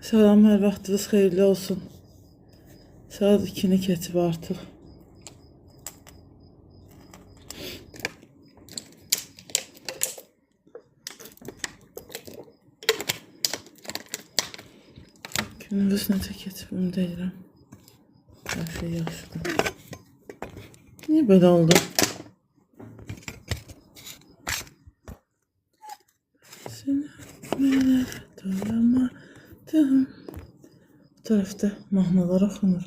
Salam, hər vaxtınız xeyirli olsun. Saat 2-ni keçib artıq. Günümüz necə keçib, ümid edirəm. Hər şey yaxşıdır. Niyə belə oldu? Səni mənə doyamadım. Bu tərəfdə mahnılar oxunur.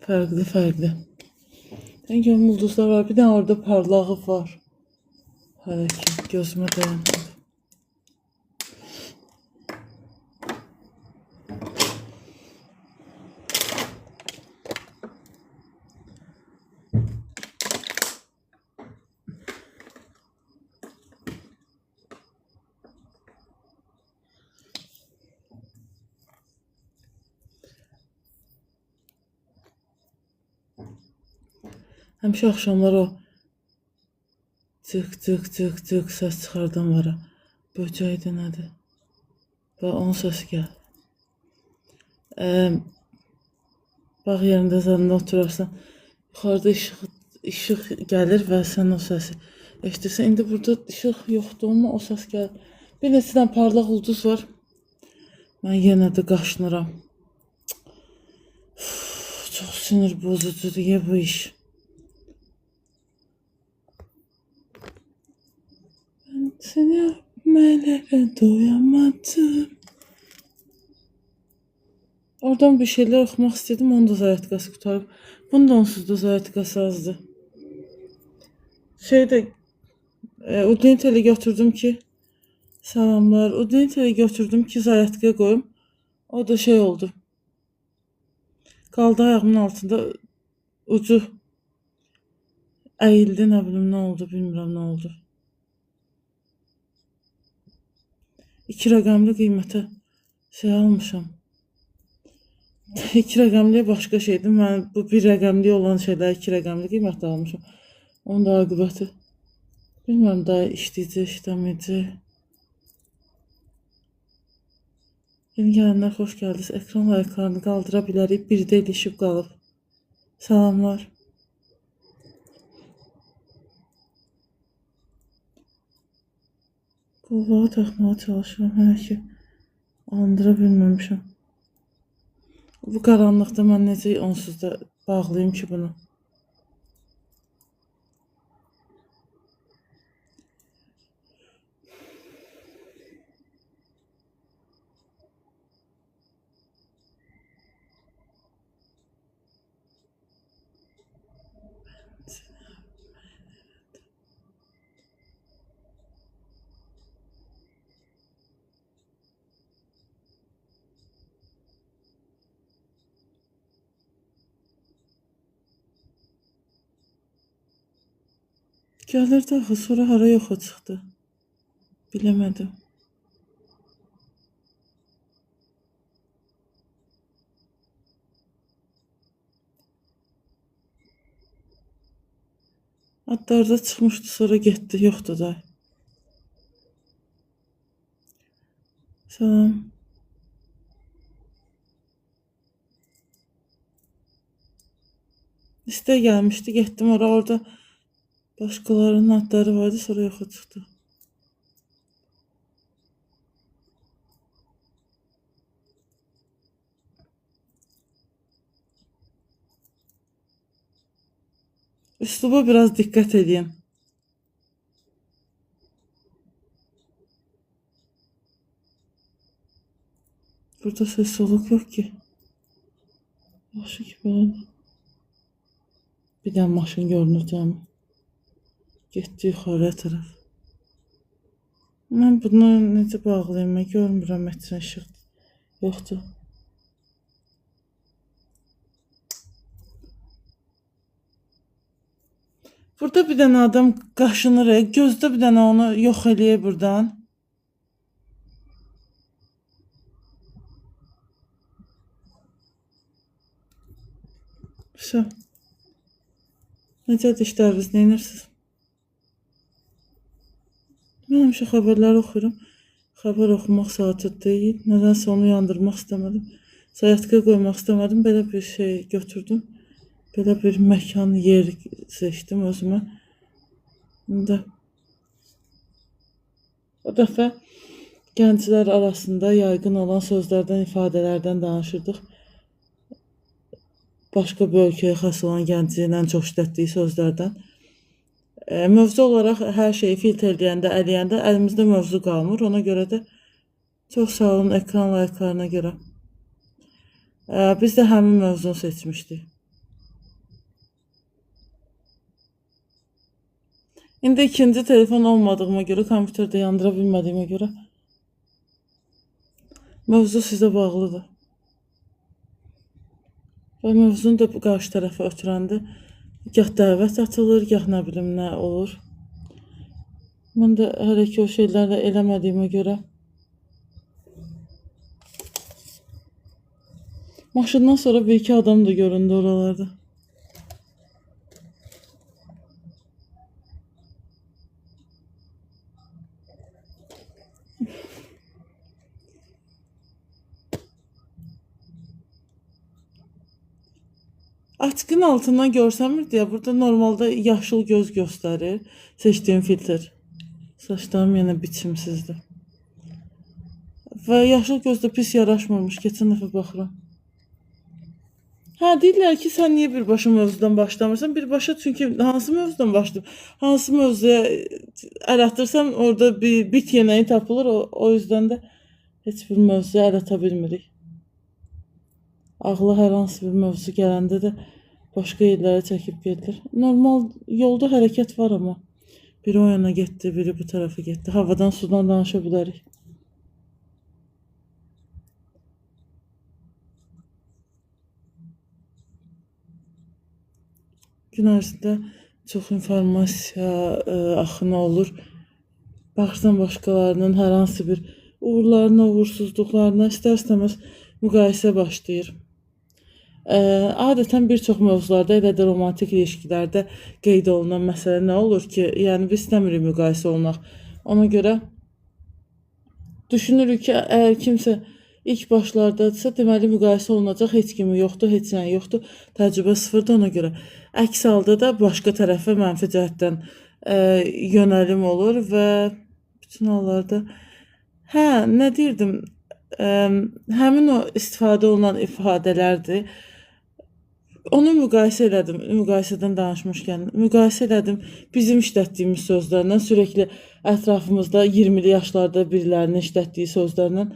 Fərqli. Sən görüm ulduzlar var. Bir dənə orada parlağı var. Hələ ki, gözümə dayanmadı. Həmişə axşamlar o cık səs çıxardan var. Böcəkdir nədir? Və onun səsi gəlir. Bağ yerində zəndə oturarsan, yuxarıda işıq gəlir və sən o səsi eşidirsən. İndi burada işıq yoxdur, amma o səs gəlir. Bir neçədən parlaq ulduz var. Mən yenə də qaşınıram. Çox sinir bozucudur ya bu iş. Səni öpmələrə doyamadım. Oradan bir şeyler oxumaq istedim, onun da zaryadkası qutarıb. Bunun da onsuz da zaryadkası azdır. Udiniteli götürdüm ki, salamlar. Udiniteli götürdüm ki, zaryadkaya qoyum. O da şey oldu. Qaldı ayağımın altında, ucu əyildi, nə bilim nə oldu, bilmirəm nə oldu. 2 rəqəmli qiymətə şey almışam. 2 rəqəmli başqa şeydir. Mən bu 1 rəqəmli olan şeyləri 2 rəqəmli qiymətə almışam. Onun da aqibəti bilmirəm daha işləyəcək, işləməyəcək. Yeni gələnlər xoş gəldiniz. Ekran layıqlarını qaldıra bilərik. Bir də ilişib qalıb. Salamlar. Qulluğa taxmağa çalışıram. Hələ ki andıra bilməmişəm. Bu qaranlıqda mən necə onsuz da bağlayayım ki bunu? Gəlirdi axı, sonra hara yoxa çıxdı? Biləmədim. Adlarda çıxmışdı, sonra getdi, yoxdur da. Salam. İstə gəlmişdi, getdim orada başqalarının adları vardı, sonra yoxa çıxdı. Üsluba biraz diqqət edin. Burada ses soluk yok ki. Yaxşı ki belədir. Bir dənə maşın görünəcəm. Getdi yuxarıya tərəf. Mən bunu necə bağlayayım? Mən görmürəm, heç işıq yoxdur. Burada bir dənə adam qaşınır, gözdə bir dənə onu yox eləyir buradan. Все. Necədir işləriniz, neyinirsiniz? Mən həmişə xəbərləri oxuyuram. Xəbər oxumaq saatı deyil. Nədənsə onu yandırmaq istəmədim. Sayatqa qoymaq istəmədim. Belə bir şey götürdüm. Belə bir məkan, yer seçdim özümə. İndi o dəfə gənclər arasında yaygın olan sözlərdən, ifadələrdən danışırdıq. Başqa bir ölkəyə xas olan gəncliyin ən çox işlətdiyi sözlərdən. Mövzu olaraq hər şeyi filtr eləyəndə, ələyəndə əlimizdə mövzu qalmır. Ona görə də çox sağ olun ekran layıqlarına görə. Biz də həmin mövzunu seçmişdik. İndi ikinci telefon olmadığıma görə, kompüterdə yandıra bilmədiyimə görə mövzu sizə bağlıdır. Və mövzunu da qarşı tərəfə ötürəndə gah dəvət atılır, gah nə bilim nə olur. Mən də hələ ki o şeyləri eləmədiyimə görə maşından sonra bir iki adam da göründü oralarda. Açqın altından görsənmir deyə burada normalda yaşıl göz göstərir. Seçdiyim filtr. Saçlarım yenə biçimsizdir. Və yaşıl göz də pis yaraşmırmış. Keçən dəfə baxıram. Hə, deyirlər ki, sən niyə birbaşa mövzudan başlamırsan? Birbaşa çünki hansı mövzudan başlayım? Hansı mövzuya əl atırsam orada bir bit yeməyi tapılır. O yüzden də heç bir mövzuya əl ata bilmirik. Ağla hər hansı bir mövzu gələndə də başqa yerlərə çəkib gedilir. Normal yolda hərəkət var amma. Biri o yana getdi, biri bu tarafa getdi. Havadan, sudan danışa bilərik. Gün ərzində çox informasiya axını olur. Baxırsan başqalarının hər hansı bir uğurlarına, uğursuzluqlarına istər-istəməz müqayisə başlayır. Adətən bir çox mövzularda, elə də romantik ilişkilərdə qeyd olunan məsələ nə olur ki, yəni biz istəmirik müqayisə olunaq. Ona görə düşünürük ki, əgər kimsə ilk başlardadırsa, deməli müqayisə olunacaq, heç kimi yoxdur, heç nə yoxdur, təcrübə sıfırdır ona görə. Əks halda da başqa tərəfə mənfi cəhətdən yönəlim olur və bütün hallarda nə deyirdim, həmin o istifadə olunan ifadələrdir. Onu müqayisə elədim, müqayisədən danışmışkən, müqayisə elədim bizim işlətdiyimiz sözlərlə, sürekli ətrafımızda 20'li yaşlarda birilərinin işlətdiyi sözlərlə.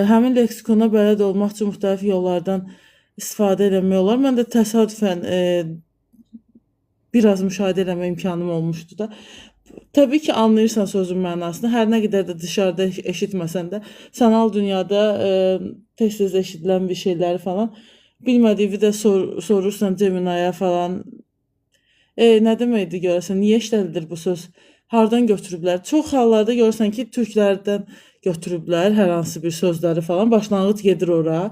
Həmin leksikona bələd olmaq üçün müxtəlif yollardan istifadə eləmək olar. Mən də təsadüfən biraz müşahidə eləmə imkanım olmuşdu da. Təbii ki, anlayırsan sözün mənasını. Hər nə qədər də dışarıda eşitməsən də, sanal dünyada tez-tez eşidilən bir şeyləri falan bilmədiyi də sorursan Gemini'ya falan. Nə deməkdir görəsən? Niyə işlədilir bu söz? Hardan götürüblər? Çox hallarda görürsən ki, türklərdən götürüblər hər hansı bir sözləri falan. Başlanğıc gedir ora.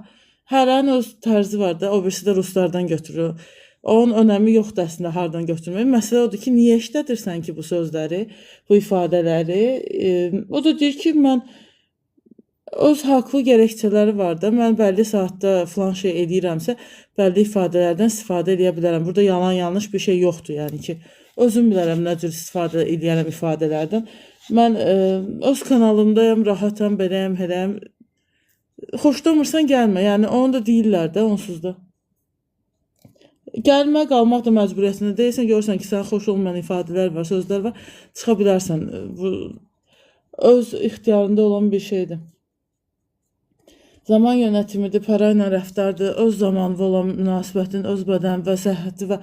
Hərənin öz tərzi var da, o birisi də ruslardan götürür. Onun önəmi yoxdur əslində hardan götürmək. Məsələ odur ki, niyə işlədirsən ki bu sözləri, bu ifadələri? O da deyir ki, mən öz haqlı gerekçələri var da, mən bəlli saatda filan şey edirəmsə, bəlli ifadələrdən istifadə edə bilərəm. Burada yalan yanlış bir şey yoxdur, yəni ki, özüm bilərəm nə cür istifadə edərəm ifadələrdən. Mən öz kanalımdayım, rahatam, beləyəm, heləyəm. Xoşlamırsan gəlmə, yəni onu da deyirlər də, onsuz da. Gəlmə, qalmaq da məcburiyyətində deyilsən, görürsən ki, sən xoş olmayan ifadələr var, sözlər var, çıxa bilərsən. Bu öz ixtiyarında olan bir şeydir. Zaman yönətimidir, parayla rəftardır, öz zamanında olan münasibətin, öz bədən və səhhəti və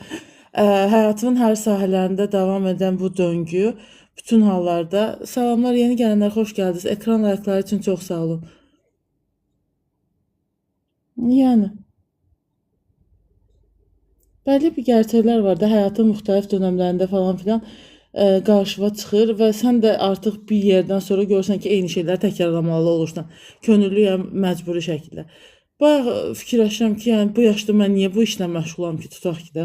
həyatımın hər sahələrində davam edən bu döngü, bütün hallarda. Salamlar, yeni gələnlər, xoş gəldiniz. Ekran layıqları üçün çox sağ olun. Yəni, bəlli bir gerçəklər var da, həyatın müxtəlif dönəmlərində falan filan qarşıva çıxır və sən də artıq bir yerdən sonra görürsən ki, eyni şeyləri təkrarlamalı olursan. Könüllü ya məcburi şəkildə. Bayaq fikirləşirəm ki, yəni bu yaşda mən niyə bu işlə məşğulam ki, tutaq ki də.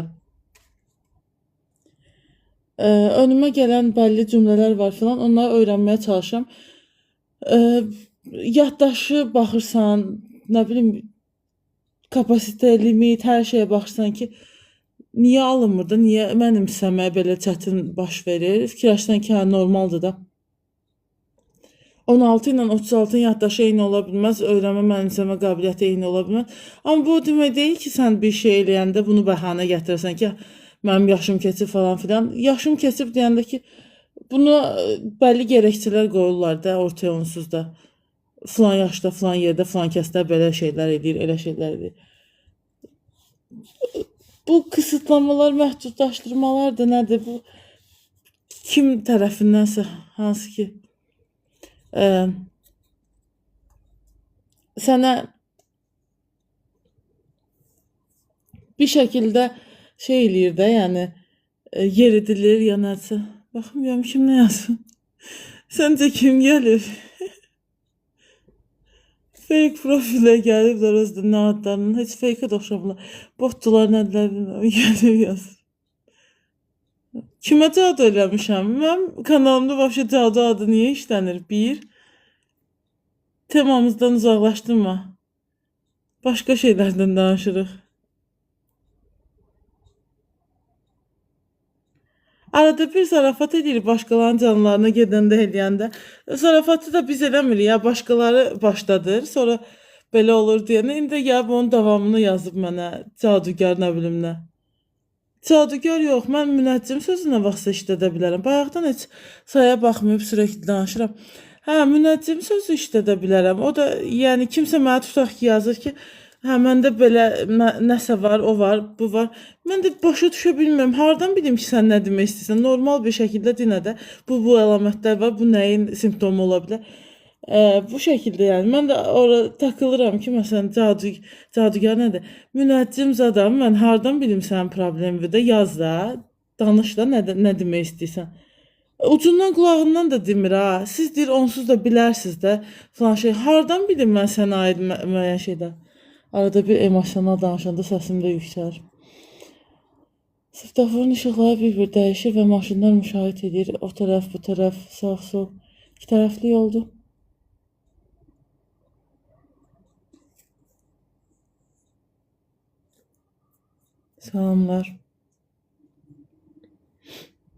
Önümə gələn bəlli cümlələr var filan, onları öyrənməyə çalışıram. yaddaşı baxırsan, nə bilim, kapasite, limit, hər şeyə baxırsan ki, niyə alınmır da, niyə mənimsəməyə belə çətin baş verir? Fikirləşsən ki, hə, normaldır da. 16 ilə 36-ın yaddaşı eyni ola bilməz, öyrənmə, mənimsəmə qabiliyyəti eyni ola bilməz. Amma bu o demək deyil ki, sən bir şey eləyəndə bunu bəhanə gətirəsən ki, mənim yaşım keçib falan filan. Yaşım keçib deyəndə ki, buna bəlli gerekçələr qoyurlar da ortaya onsuz da. Filan yaşda, filan yerdə, filan kəsdə belə şeylər edir, elə şeylər edir. Bu kısıtlamalar, məhdudlaşdırmalar da nədir? Bu kim tərəfindənsə, hansı ki sənə bir şəkildə şey eləyir də, yəni yeridilir ya nəsə. Baxmıyorum kim nə yazır. Səncə kim gəlir? Fake profilə gəliblər özdə nə adlarının. Heç fake-ə də oxşamırlar. Botdular nədilər bilmirəm. Gəlib yazır. Kimə cadu eləmişəm? Mənim kanalımda vəbşə cadu adı niyə işlənir? Bir, temamızdan uzaqlaşdırma. Başqa şeylərdən danışırıq. Arada bir zarafat edirik başqalarının canlarına gedəndə, eləyəndə. Zarafatı da biz eləmirik ya, başqaları başladır. Sonra belə olur deyəndə, indi gəlib onun davamını yazıb mənə, cadugar nə bilim nə. Cadugar yox, mən münəccim sözünə vaxtsa işlədə bilərəm. Bayaqdan heç saya baxmayıb sürekli danışıram. Hə, münəccim sözü işlədə bilərəm. O da, yəni kimsə mənə tutaq ki, yazır ki, hə, məndə belə nəsə var, o var, bu var. Mən də başa düşə bilmirəm. Hardan bilim ki, sən nə demək istəyirsən? Normal bir şəkildə dinə də bu əlamətlər var, bu nəyin simptomu ola bilər? Bu şəkildə yəni. Mən də ora takılıram ki, məsələn, cadugar nədir? Münəccim zadam, mən hardan bilim sənin problemi də yaz da, danış da, nə demək istəyirsən? Ucundan qulağından da demir ha. Siz deyir, onsuz da bilərsiniz də falan şey. Hardan bilim mən sənə aid müəyyən şeydə? Arada bir emosional danışanda səsim də yüksəlir. Svetoforun işıqları bir-bir dəyişir və maşınlar müşahidə edir. O tərəf, bu tərəf, sağ, sol. İki tərəfli yoldur. Salamlar.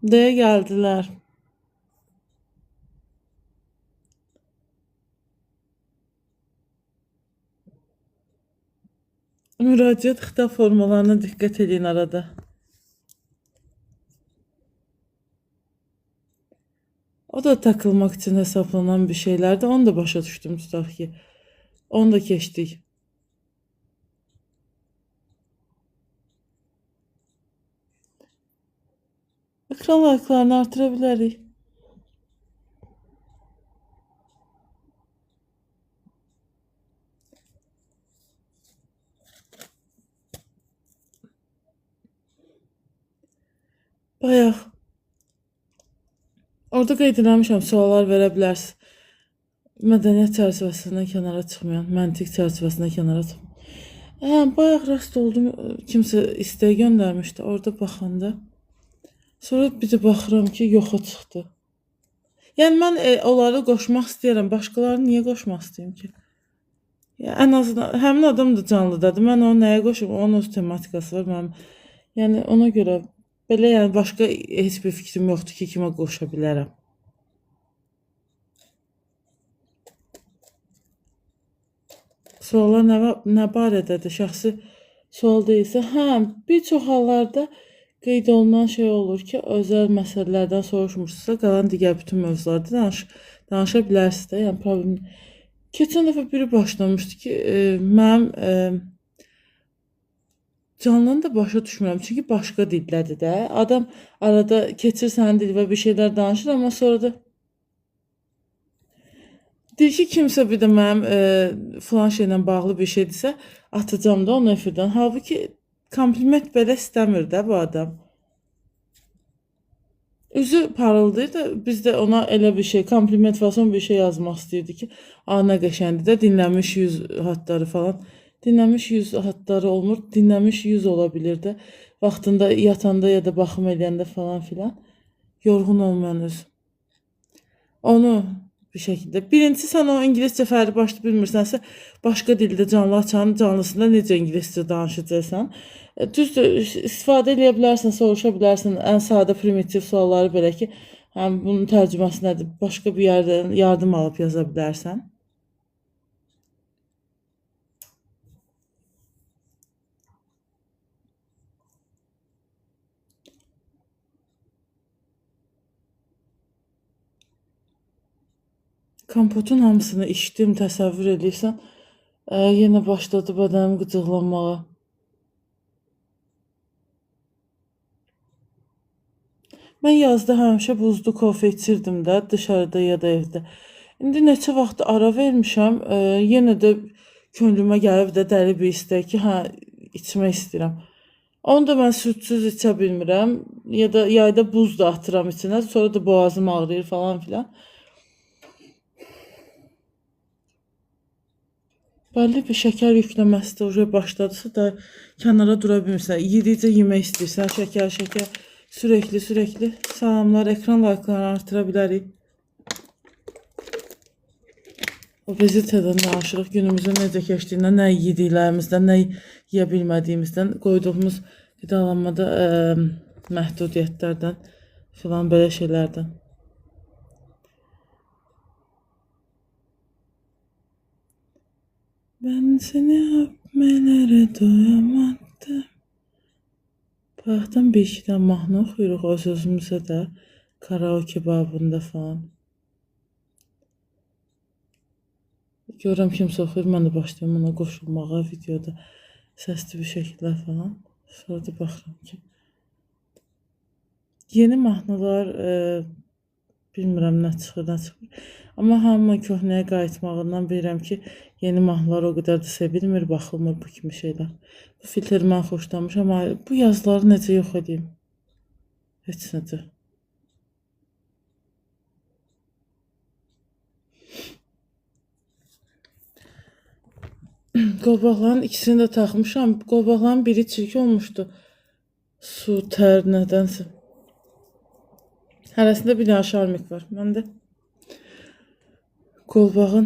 Deyə gəldilər. Müraciət xitab formalarına diqqət edin arada. O da takılmaq üçün hesaplanan bir şeylərdir. Onu da başa düşdüm tutaq ki. Onu da keçdik. Ekran layıqlarını artıra bilərik. Bayaq. Orada qeyd eləmişəm, suallar verə bilərsiniz. Mədəniyyət çərçivəsindən kənara çıxmayan, məntiq çərçivəsindən kənara çıxmayan. Bayaq rast oldum, kimsə istək göndərmişdi, orada baxanda. Sonra bir də baxıram ki, yoxa çıxdı. Yəni mən onları qoşmaq istəyirəm, başqalarını niyə qoşmaq istəyim ki? Ən azından həmin adam da canlıdadır. Mən onu nəyə qoşum? Onun öz tematikası var mənim. Yəni ona görə belə, yəni başqa heç bir fikrim yoxdur ki, kimə qoşa bilərəm. Suallar nə barədədir? Şəxsi sual deyilsə, hə, bir çox hallarda qeyd olunan şey olur ki, özəl məsələlərdən soruşmursunuzsa, qalan digər bütün mövzularda danışa bilərsiniz də. Yəni problem. Keçən dəfə biri başlamışdı ki, mənim canlını da başa düşmürəm. Çünki başqa dildədir də. Adam arada keçir sənin dil və bir şeylər danışır, amma sonra da deyir ki, kimsə bir də mənim filan şeylə bağlı bir şey desə, atacam da onu efirdən. Halbuki kompliment belə istəmir də bu adam. Üzü parıldayır da biz də ona elə bir şey, kompliment fason bir şey yazmaq istəyirdi ki, nə qəşəngdir də, dinləmiş 100 hadları falan. Dinləmiş 100 hadları olmur, dinləmiş 100 ola bilir də. Vaxtında yatanda ya da baxım eləyəndə falan filan. Yorğun olmayan öz. Onu bir şəkildə. Birincisi, sən o ingiliscə fərdi başda bilmirsənsə, başqa dildə canlı açanın canlısında necə ingiliscə danışacaqsan. Düzdür, istifadə edə bilərsən, soruşa bilərsən ən sadə primitiv sualları belə ki, həm bunun tərcüməsi nədir? Başqa bir yerdən yardım alıb yaza bilərsən. Kompotun hamısını içdim, təsəvvür edirsən. Yenə başladı bədənim qıcıqlanmağa. Mən yazda həmişə buzlu kofe içirdim də, dışarıda ya da evdə. İndi neçə vaxt ara vermişəm, yenə də könlümə gəlib də dəli bir istək ki, hə, içmək istəyirəm. Onu da mən südsüz içə bilmirəm, ya da yayda buz da atıram içinə, sonra da boğazım ağrıyır falan filan. Bəlli bir şəkər yükləməsi də oraya başladısa da kənara dura bilmirsən. Yedikcə yemək istəyirsən, şəkər, sürekli. Salamlar, ekran layıqlarını artıra bilərik. Obezitədən danışırıq, günümüzün necə keçdiyindən, nə yediklərimizdən, nə yeyə bilmədiyimizdən, qoyduğumuz qidalanmada məhdudiyyətlərdən filan belə şeylərdən. Ben seni öpmelere doyamadım. Bayaqdan bir iki dənə mahnı oxuyuruq öz-özümüzə də, karaoke babında falan. Görürəm kimsə oxuyur, mən də başlayım ona qoşulmağa videoda, səsli bir şəkildə falan. Sonra da baxıram ki, yeni mahnılar bilmirəm nə çıxır. Amma hamı köhnəyə qayıtmağından bilirəm ki, yeni mahnılar o qədər də sevilmir, baxılmır bu kimi şeylər. Bu filtr mən xoşlamışam, amma bu yazıları necə yox edeyim? Heç necə. Qolbaqların ikisini də taxmışam. Qolbaqların biri çirki olmuşdu. Su, tər, nədənsə. Hərəsində bir dənə şarmik var. Məndə qolbağın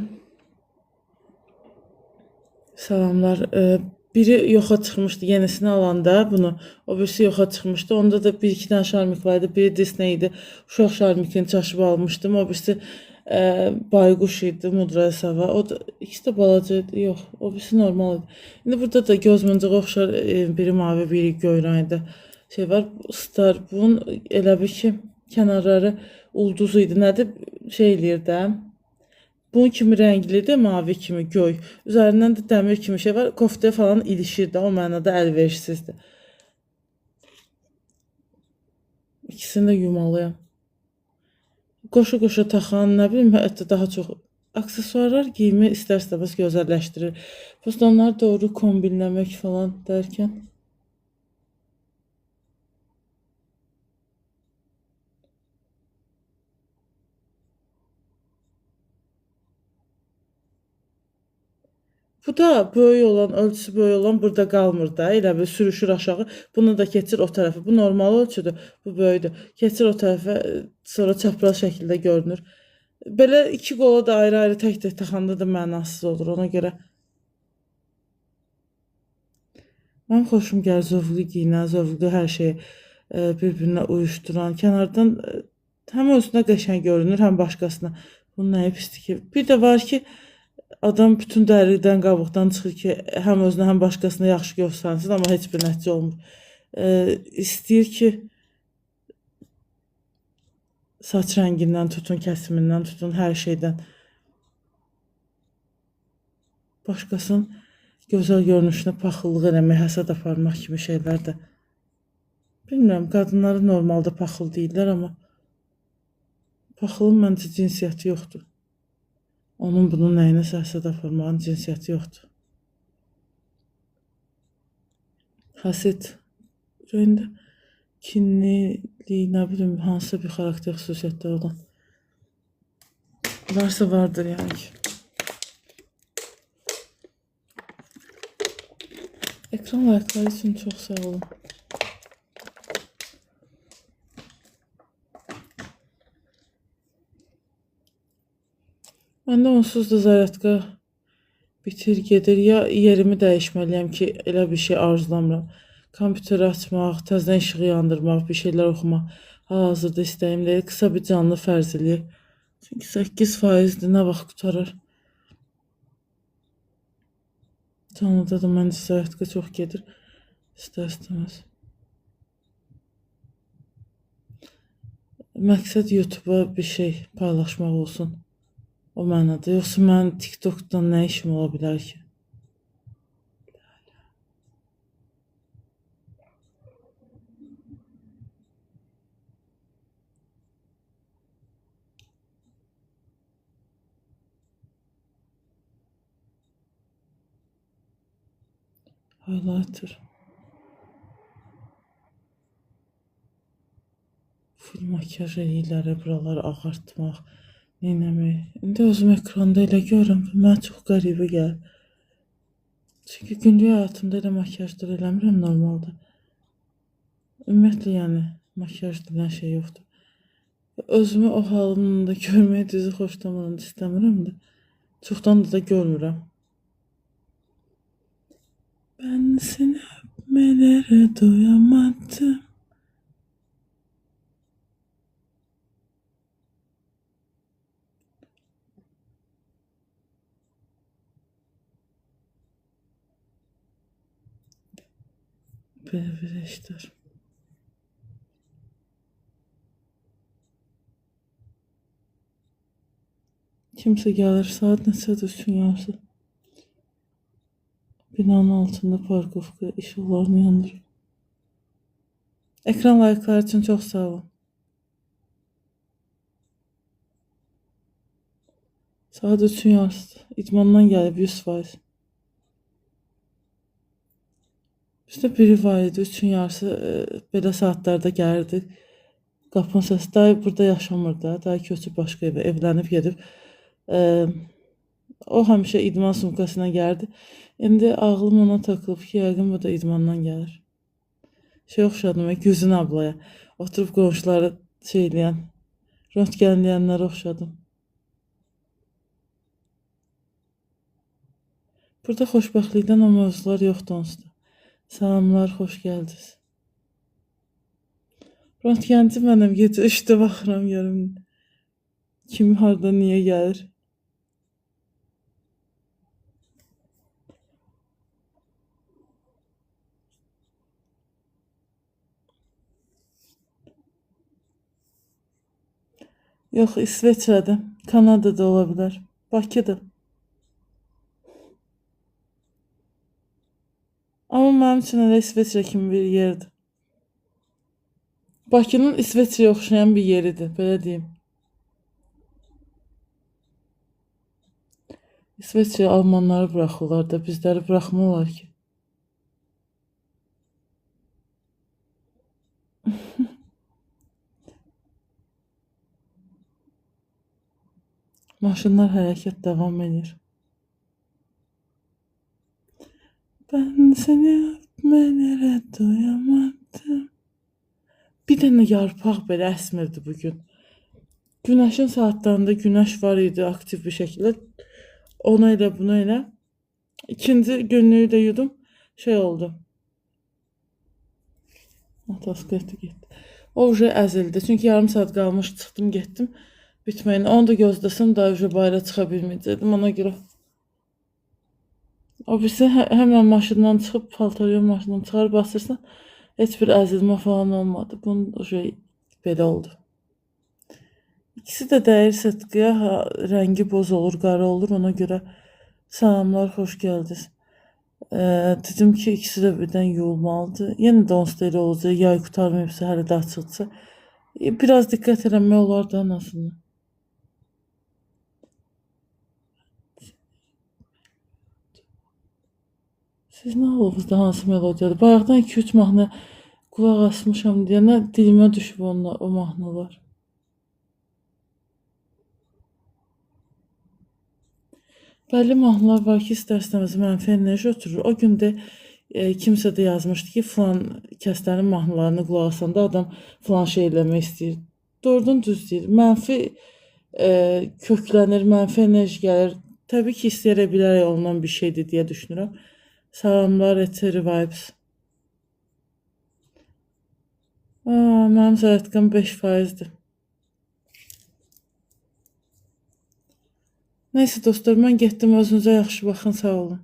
salamlar. Biri yoxa çıxmışdı yenisini alanda bunu. O birisi yoxa çıxmışdı. Onda da bir iki dənə şarmik var idi. Biri Disney idi. Uşaq şarmikini çaşıb almışdım. O birisi bayquş idi, Mudraya Sava. O da ikisi də balaca idi. Yox, o birisi normal idi. İndi burada da göz mıncığı oxşar, biri mavi, biri göy rəngdə şey var. Star bunun elə bir ki, kənarları ulduz idi. Nədir? Şey eləyir də. Bunun kimi rənglidir, mavi kimi, göy. Üzərindən də dəmir kimi şey var. Koftaya falan ilişir də, o mənada əlverişsizdir. İkisini də yumalıyam. Qoşa taxan, nə bilim, hətta daha çox aksesuarlar geyimi istər-istəməz gözəlləşdirir. Prosta onları doğru kombinləmək falan dərkən. Bu da böyük olan, ölçüsü böyük olan burada qalmır da. Elə bir sürüşür aşağı. Bunu da keçir o tərəfə. Bu normal ölçüdür. Bu böyükdür. Keçir o tərəfə, sonra çapraz şəkildə görünür. Belə iki qola da ayrı-ayrı tək-tək taxanda da mənasız olur. Ona görə mənim xoşum gəlir zövqlü giyinən, zövqlü hər şeyi bir-birinə uyuşduran. Kənardan həm özünə qəşəng görünür, həm başqasına. Bunun nəyi pisdir ki? Bir də var ki, adam bütün dəridən, qabıqdan çıxır ki, həm özünə, həm başqasına yaxşı göstərsin, amma heç bir nəticə olmur. İstəyir ki, saç rəngindən tutun, kəsimindən tutun, hər şeydən başqasının gözəl görünüşünə paxıllıq eləmək, həsəd aparmaq kimi şeylər də. Bilmirəm, qadınları normalda paxıl deyirlər, amma paxılın məncə cinsiyyəti yoxdur. Onun bunun nəyinəsə həsəd aparmağın cinsiyyəti yoxdur. Həsəd ürəyində kinlilik, nə bilim, hansısa bir xarakter xüsusiyyətləri olan. Varsa vardır yəni ki. Ekran layıqları üçün çox sağ olun. Məndə onsuz da zaryadka bitir gedir. Ya yerimi dəyişməliyəm ki, elə bir şey arzulamıram. Kompüteri açmaq, təzədən işığı yandırmaq, bir şeylər oxumaq hal-hazırda istəyim deyil. Qısa bir canlı fərz eləyək. Çünki 8%-dir, nə vaxt qurtarır? Canlıda da məncə zaryadka çox gedir. İstər-istəməz. Məqsəd YouTube-a bir şey paylaşmaq olsun. O mənada. Yoxsa mənim TikTokdan nə işim ola bilər ki? Highlighter. Full makyaj eləyirlər, buraları ağartmaq, neynəmək. İndi özüm ekranda elə görürəm, mənə çox qəribə gəlir. Çünki gündəlik həyatımda elə makyajlar eləmirəm normalda. Ümumiyyətlə, yəni, makyaj deyilən şey yoxdur. Özümü o halımla da görməyi düzü xoşlamıram, istəmirəm də. Çoxdan da görmürəm. Ben seni öpmelere doyamadım. Belə işlər. Kimsə gəlir, saat neçədir üçün yarısı. Binanın altında parkovka, işıqlarını yandırır. Ekran layıqları üçün çox sağ olun. Saat 3'ün yarısıdır. İdmandan gəlib 100%. Bizdə biri var idi, 3'ün yarısı belə saatlarda gəlirdi. Qapının səsi, dayı burada yaşamır da, dayı köçüb başqa evə, evlənib gedib. O həmişə idman sumkasına gəlirdi. İndi ağlım ona takılıb ki, yəqin bu da idmandan gəlir. Şey oxşadım, Güzin ablaya. Oturub qonşuları şey eləyən, röntgenləyənlərə oxşadım. Burada xoşbəxtlikdən o mövzular yoxdur onsuz da. Salamlar, xoş gəldiniz. Röntgenci mənəm, gecə 3-də baxıram görüm kim harda niyə gəlir. Yox, İsveçrədə, Kanadada ola bilər. Bakıda. Amma mənim üçün elə İsveçrə kimi bir yerdir. Bakının İsveçrəyə oxşayan bir yeridir, belə deyim. İsveçrəyə almanları buraxırlar da, bizləri buraxmırlar ki. Maşınlar hərəkət davam edir. Ben seni öpmelere doyamadım. Bir dənə yarpaq belə əsmirdi bugün. Günəşin saatlarında günəş var idi aktiv bir şəkildə. Ona elə, buna elə. İkinci günlüyü də yudum. Şey oldu. Ataskı getdi. O uca əzildi. Çünki yarım saat qalmış çıxdım, getdim. Bitməyini. Onu da gözləsəm daha uca bayra çıxa bilməyəcəkdim. Ona görə. O birisi həmən maşından çıxıb, paltaryon maşından çıxarıb basırsan, heç bir əzilmə falan olmadı. Bunun uca belə oldu. İkisi də dəyir sıtqıya, rəngi boz olur, qara olur. Ona görə salamlar, xoş gəldiniz. Dedim ki, ikisi də birdən yuyulmalıdır. Yenə də onsuz da elə olacaq, yay qurtarmayıbsa, hələ də açıqsa. Biraz diqqət eləmək olar da anasını. Siz nə olubuzda hansı melodiyadır? Bayaqdan 2-3 mahnı qulaq asmışam deyənə dilimə düşüb o mahnılar. Bəlli mahnılar var ki, istər-istəməz mənfi enerji ötürür. O gün də kimsə də yazmışdı ki, filan kəslərin mahnılarını qulaq asanda adam filan şey eləmək istəyir. Doğrudan düz deyir. Mənfi köklənir, mənfi enerji gəlir. Təbii ki, istəyərək bilərək olunan bir şeydir deyə düşünürəm. Salamlar, Eteri Vibes. Mənim zərətqəm 5%-dir. Nəysə dostlar, mən getdim. Özünüzə yaxşı baxın, sağ olun.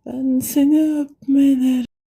Ben seni öpmeler